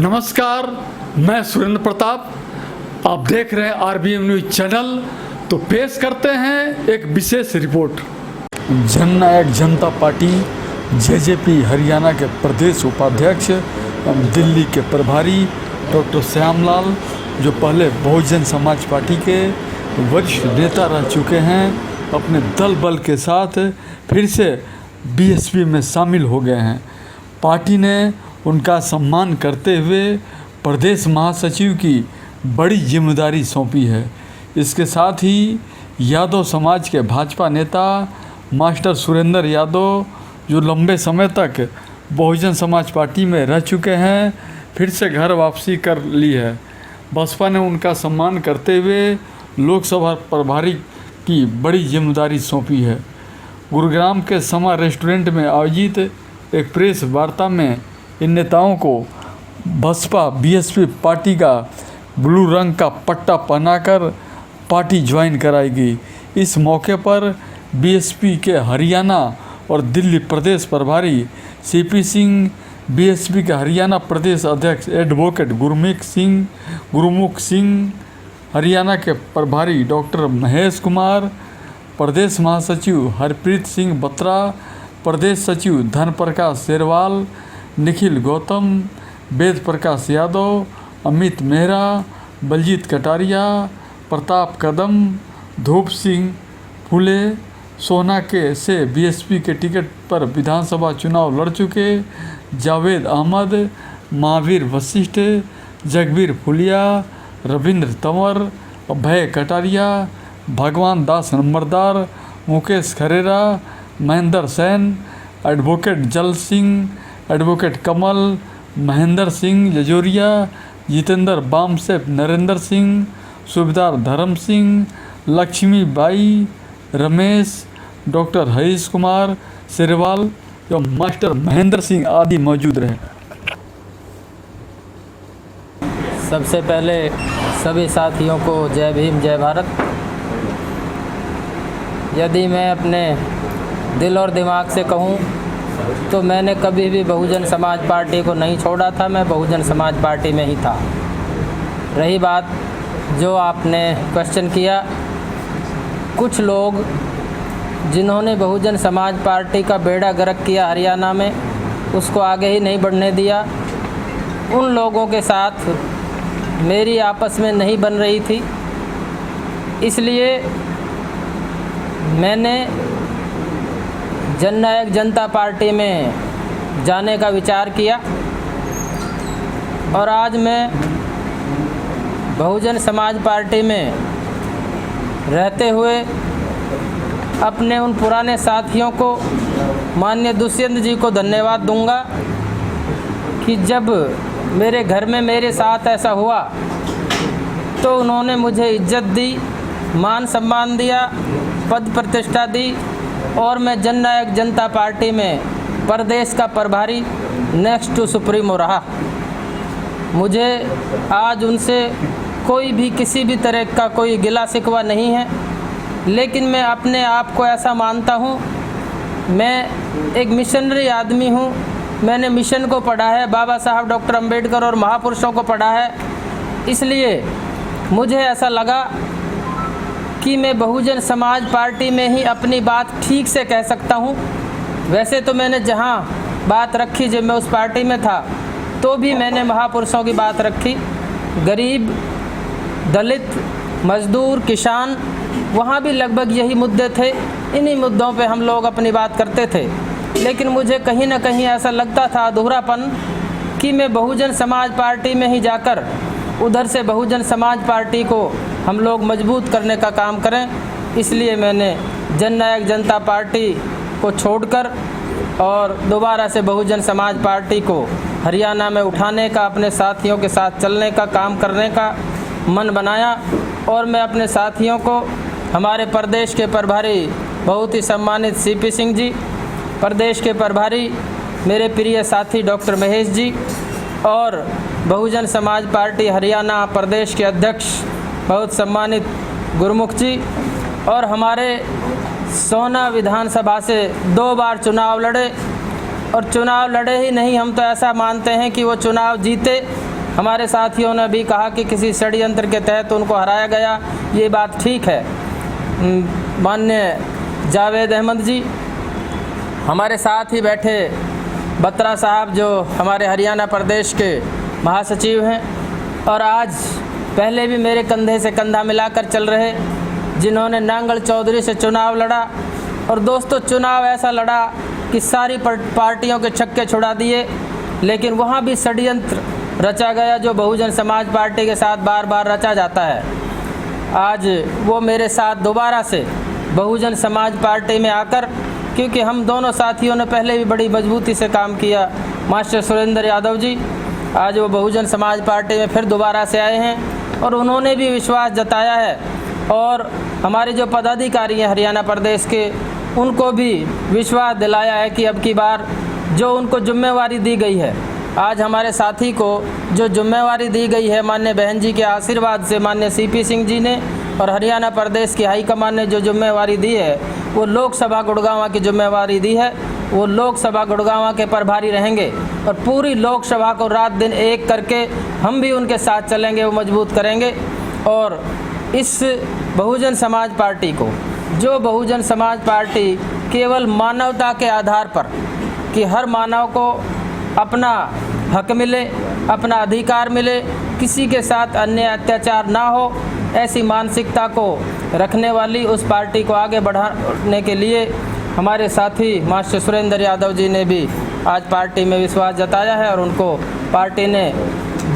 नमस्कार, मैं सुरेंद्र प्रताप। आप देख रहे हैं आरबीएम न्यूज चैनल। तो पेश करते हैं एक विशेष रिपोर्ट। जननायक जनता पार्टी जेजेपी हरियाणा के प्रदेश उपाध्यक्ष एवं दिल्ली के प्रभारी डॉक्टर श्यामलाल, जो पहले बहुजन समाज पार्टी के वरिष्ठ नेता रह चुके हैं, अपने दल बल के साथ फिर से बीएसपी में शामिल हो गए हैं। पार्टी ने उनका सम्मान करते हुए प्रदेश महासचिव की बड़ी जिम्मेदारी सौंपी है। इसके साथ ही यादव समाज के भाजपा नेता मास्टर सुरेंद्र यादव, जो लंबे समय तक बहुजन समाज पार्टी में रह चुके हैं, फिर से घर वापसी कर ली है। बसपा ने उनका सम्मान करते हुए लोकसभा प्रभारी की बड़ी जिम्मेदारी सौंपी है। गुरुग्राम के समा रेस्टोरेंट में आयोजित एक प्रेस वार्ता में इन नेताओं को बसपा बीएसपी पार्टी का ब्लू रंग का पट्टा पहनाकर पार्टी ज्वाइन कराई गई। इस मौके पर बीएसपी के हरियाणा और दिल्ली प्रदेश प्रभारी सीपी सिंह, बीएसपी के हरियाणा प्रदेश अध्यक्ष एडवोकेट गुरमुख सिंह, हरियाणा के प्रभारी डॉक्टर महेश कुमार, प्रदेश महासचिव हरप्रीत सिंह बत्रा, प्रदेश सचिव धन प्रकाश शेरवाल, निखिल गौतम, वेद प्रकाश यादव, अमित मेहरा, बलजीत कटारिया, प्रताप कदम, धूप सिंह फुले, सोना के से बीएसपी के टिकट पर विधानसभा चुनाव लड़ चुके जावेद अहमद, महावीर वशिष्ठ, जगबीर फुलिया, रविंद्र तंवर, अभय कटारिया, भगवान दास नंबरदार, मुकेश खरेरा, महेंद्र सेन, एडवोकेट जल सिंह, एडवोकेट कमल, महेंद्र सिंह जजोरिया, जितेंद्र बामसेप, नरेंद्र सिंह, सूबेदार धर्म सिंह, लक्ष्मी बाई, रमेश, डॉक्टर हरीश कुमार शेरवाल एवं मास्टर महेंद्र सिंह आदि मौजूद रहे। सबसे पहले सभी साथियों को जय भीम जय भारत। यदि मैं अपने दिल और दिमाग से कहूं तो मैंने कभी भी बहुजन समाज पार्टी को नहीं छोड़ा था। मैं बहुजन समाज पार्टी में ही था। रही बात जो आपने क्वेश्चन किया, कुछ लोग जिन्होंने बहुजन समाज पार्टी का बेड़ा गर्क किया हरियाणा में, उसको आगे ही नहीं बढ़ने दिया, उन लोगों के साथ मेरी आपस में नहीं बन रही थी। इसलिए मैंने जननायक जनता पार्टी में जाने का विचार किया और आज मैं बहुजन समाज पार्टी में रहते हुए अपने उन पुराने साथियों को, माननीय दुष्यंत जी को धन्यवाद दूंगा कि जब मेरे घर में मेरे साथ ऐसा हुआ तो उन्होंने मुझे इज्जत दी, मान सम्मान दिया, पद प्रतिष्ठा दी और मैं जननायक जनता पार्टी में प्रदेश का प्रभारी नेक्स्ट टू सुप्रीमो रहा। मुझे आज उनसे कोई भी किसी भी तरह का कोई गिला शिकवा नहीं है, लेकिन मैं अपने आप को ऐसा मानता हूँ, मैं एक मिशनरी आदमी हूँ। मैंने मिशन को पढ़ा है, बाबा साहब डॉक्टर अंबेडकर और महापुरुषों को पढ़ा है। इसलिए मुझे ऐसा लगा कि मैं बहुजन समाज पार्टी में ही अपनी बात ठीक से कह सकता हूँ। वैसे तो मैंने जहाँ बात रखी, जब मैं उस पार्टी में था तो भी मैंने महापुरुषों की बात रखी। गरीब, दलित, मजदूर, किसान, वहाँ भी लगभग यही मुद्दे थे। इन्हीं मुद्दों पे हम लोग अपनी बात करते थे। लेकिन मुझे कहीं ना कहीं ऐसा लगता था अधूरापन कि मैं बहुजन समाज पार्टी में ही जाकर उधर से बहुजन समाज पार्टी को हम लोग मजबूत करने का काम करें। इसलिए मैंने जननायक जनता पार्टी को छोड़कर और दोबारा से बहुजन समाज पार्टी को हरियाणा में उठाने का, अपने साथियों के साथ चलने का, काम करने का मन बनाया। और मैं अपने साथियों को, हमारे प्रदेश के प्रभारी बहुत ही सम्मानित सीपी सिंह जी, प्रदेश के प्रभारी मेरे प्रिय साथी डॉक्टर महेश जी और बहुजन समाज पार्टी हरियाणा प्रदेश के अध्यक्ष बहुत सम्मानित गुरमुख जी, और हमारे सोना विधानसभा से 2 बार चुनाव लड़े और चुनाव लड़े ही नहीं, हम तो ऐसा मानते हैं कि वो चुनाव जीते हमारे साथियों ने भी कहा कि किसी षड्यंत्र के तहत उनको हराया गया, ये बात ठीक है। माननीय जावेद अहमद जी, हमारे साथ ही बैठे बत्रा साहब जो हमारे हरियाणा प्रदेश के महासचिव हैं और आज पहले भी मेरे कंधे से कंधा मिलाकर चल रहे, जिन्होंने नांगल चौधरी से चुनाव लड़ा। और दोस्तों, चुनाव ऐसा लड़ा कि सारी पार्टियों के छक्के छुड़ा दिए, लेकिन वहाँ भी षड्यंत्र रचा गया जो बहुजन समाज पार्टी के साथ बार बार रचा जाता है। आज वो मेरे साथ दोबारा से बहुजन समाज पार्टी में आकर, क्योंकि हम दोनों साथियों ने पहले भी बड़ी मजबूती से काम किया, मास्टर सुरेंद्र यादव जी आज वो बहुजन समाज पार्टी में फिर दोबारा से आए हैं और उन्होंने भी विश्वास जताया है। और हमारे जो पदाधिकारी हैं हरियाणा प्रदेश के, उनको भी विश्वास दिलाया है कि अब की बार जो उनको जिम्मेवारी दी गई है, आज हमारे साथी को जो जिम्मेवारी दी गई है माननीय बहन जी के आशीर्वाद से, माननीय सीपी सिंह जी ने और हरियाणा प्रदेश की हाईकमान ने जो जिम्मेवारी दी है, वो लोकसभा गुड़गांव की जिम्मेवारी दी है। वो लोकसभा गुड़गांव के प्रभारी रहेंगे और पूरी लोकसभा को रात दिन एक करके हम भी उनके साथ चलेंगे, वो मजबूत करेंगे। और इस बहुजन समाज पार्टी को, जो बहुजन समाज पार्टी केवल मानवता के आधार पर कि हर मानव को अपना हक मिले, अपना अधिकार मिले, किसी के साथ अन्याय अत्याचार ना हो, ऐसी मानसिकता को रखने वाली उस पार्टी को आगे बढ़ाने के लिए हमारे साथी मास्टर सुरेंद्र यादव जी ने भी आज पार्टी में विश्वास जताया है और उनको पार्टी ने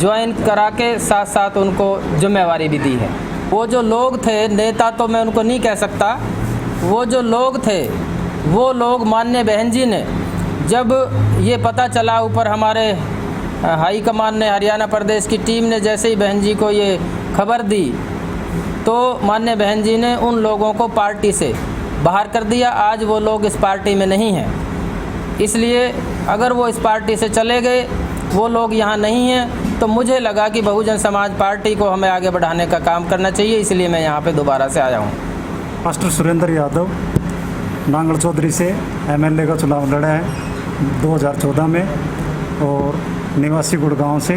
ज्वाइन करा के साथ साथ उनको जिम्मेवारी भी दी है। वो जो लोग थे, नेता तो मैं उनको नहीं कह सकता, वो जो लोग थे, वो लोग माननीय बहन जी ने, जब ये पता चला ऊपर हमारे हाई कमान ने, हरियाणा प्रदेश की टीम ने जैसे ही बहन जी को ये खबर दी, तो माननीय बहन जी ने उन लोगों को पार्टी से बाहर कर दिया। आज वो लोग इस पार्टी में नहीं हैं, इसलिए अगर वो इस पार्टी से चले गए, वो लोग यहाँ नहीं हैं, तो मुझे लगा कि बहुजन समाज पार्टी को हमें आगे बढ़ाने का काम करना चाहिए, इसलिए मैं यहाँ पे दोबारा से आया हूँ। मास्टर सुरेंद्र यादव नांगल चौधरी से एमएलए का चुनाव लड़ा है 2014 में और निवासी गुड़गांव से।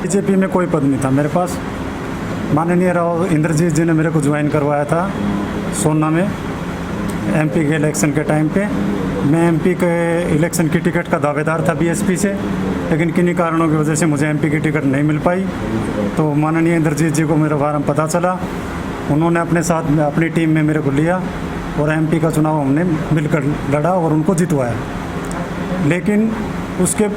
बीजेपी में कोई पद नहीं था मेरे पास। माननीय राव इंद्रजीत जी ने मेरे को ज्वाइन करवाया था सोना में एमपी के इलेक्शन के टाइम पे। मैं एमपी के इलेक्शन की टिकट का दावेदार था बीएसपी से, लेकिन किन्हीं कारणों की वजह से मुझे एमपी की टिकट नहीं मिल पाई। तो माननीय इंद्रजीत जी को मेरे बारे में पता चला, उन्होंने अपने साथ अपनी टीम में मेरे को लिया और एमपी का चुनाव हमने मिलकर लड़ा और उनको जितवाया। लेकिन उसके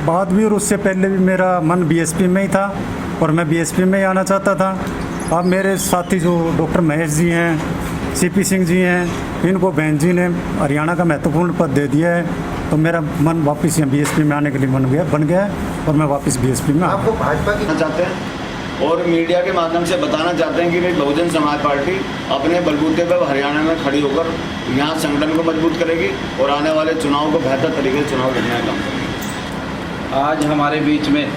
बाद भी और उससे पहले भी मेरा मन बीएसपी में ही था और मैं बीएसपी में ही आना चाहता था। अब मेरे साथी जो डॉक्टर महेश जी हैं, सीपी सिंह जी हैं, इनको बहन जी ने हरियाणा का महत्वपूर्ण पद दे दिया है, तो मेरा मन वापस यहाँ बीएसपी में आने के लिए बन गया है और मैं वापस बीएसपी में आपको भाजपा की चाहते हैं और मीडिया के माध्यम से बताना चाहते हैं कि भाई बहुजन समाज पार्टी अपने बलबूते पर हरियाणा में खड़ी होकर यहाँ संगठन को मजबूत करेगी और आने वाले चुनाव को बेहतर तरीके से चुनाव लड़ने का काम करेगी। आज हमारे बीच में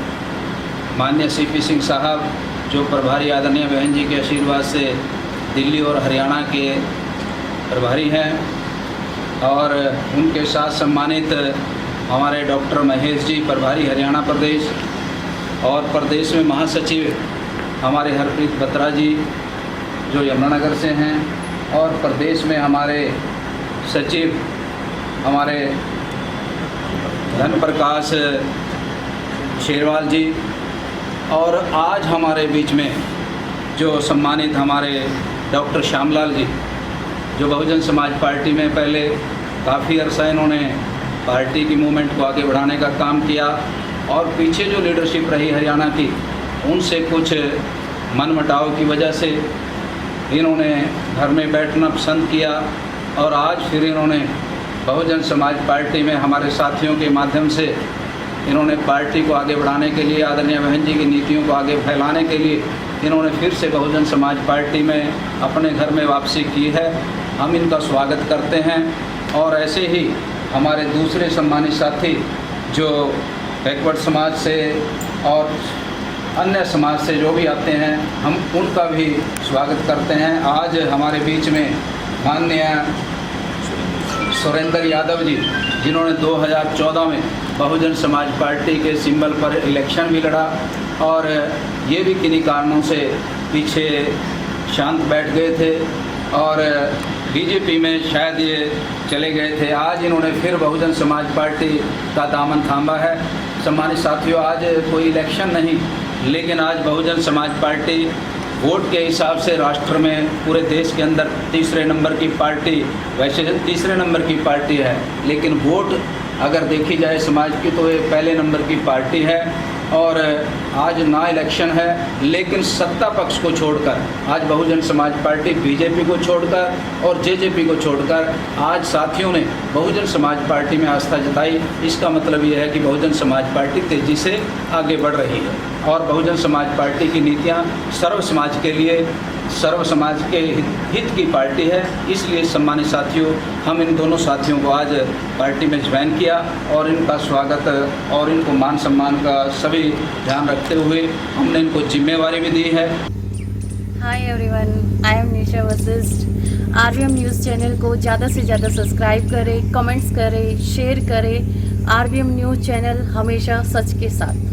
माननीय सीपी सिंह साहब, जो प्रभारी आदरणीय बहन जी के आशीर्वाद से दिल्ली और हरियाणा के प्रभारी हैं, और उनके साथ सम्मानित हमारे डॉक्टर महेश जी, प्रभारी हरियाणा प्रदेश, और प्रदेश में महासचिव हमारे हरप्रीत बत्रा जी जो यमुनानगर से हैं, और प्रदेश में हमारे सचिव हमारे धन प्रकाश शेरवाल जी, और आज हमारे बीच में जो सम्मानित हमारे डॉक्टर श्यामलाल जी, जो बहुजन समाज पार्टी में पहले काफ़ी अरसा इन्होंने पार्टी की मूवमेंट को आगे बढ़ाने का काम किया, और पीछे जो लीडरशिप रही हरियाणा की, उनसे कुछ मनमुटाव की वजह से इन्होंने घर में बैठना पसंद किया, और आज फिर इन्होंने बहुजन समाज पार्टी में हमारे साथियों के माध्यम से इन्होंने पार्टी को आगे बढ़ाने के लिए, आदरणीय बहन जी की नीतियों को आगे फैलाने के लिए इन्होंने फिर से बहुजन समाज पार्टी में अपने घर में वापसी की है। हम इनका स्वागत करते हैं, और ऐसे ही हमारे दूसरे सम्मानित साथी जो बैकवर्ड समाज से और अन्य समाज से जो भी आते हैं, हम उनका भी स्वागत करते हैं। आज हमारे बीच में माननीय सुरेंद्र यादव जी, जिन्होंने 2014 में बहुजन समाज पार्टी के सिंबल पर इलेक्शन भी लड़ा और ये भी किन्हीं कारणों से पीछे शांत बैठ गए थे और बीजेपी में शायद ये चले गए थे। आज इन्होंने फिर बहुजन समाज पार्टी का दामन थामा है। सम्मानित साथियों, आज कोई इलेक्शन नहीं, लेकिन आज बहुजन समाज पार्टी वोट के हिसाब से राष्ट्र में पूरे देश के अंदर तीसरे नंबर की पार्टी, वैसे तीसरे नंबर की पार्टी है, लेकिन वोट अगर देखी जाए समाज की तो ये पहले नंबर की पार्टी है। और आज ना इलेक्शन है, लेकिन सत्ता पक्ष को छोड़कर आज बहुजन समाज पार्टी बीजेपी को छोड़कर और जेजेपी को छोड़कर आज साथियों ने बहुजन समाज पार्टी में आस्था जताई। इसका मतलब ये है कि बहुजन समाज पार्टी तेज़ी से आगे बढ़ रही है और बहुजन समाज पार्टी की नीतियाँ सर्व समाज के लिए, सर्व समाज के हित की पार्टी है। इसलिए सम्मानित साथियों, हम इन दोनों साथियों को आज पार्टी में ज्वाइन किया और इनका स्वागत और इनको मान सम्मान का सभी ध्यान रखते हुए हमने इनको जिम्मेवारी भी दी है। Hi everyone, I am Nisha Vashishtha. RBM news channel को ज़्यादा से ज़्यादा सब्सक्राइब करें, कमेंट्स करें, शेयर करें। आरबीएम न्यूज़ चैनल हमेशा सच के साथ।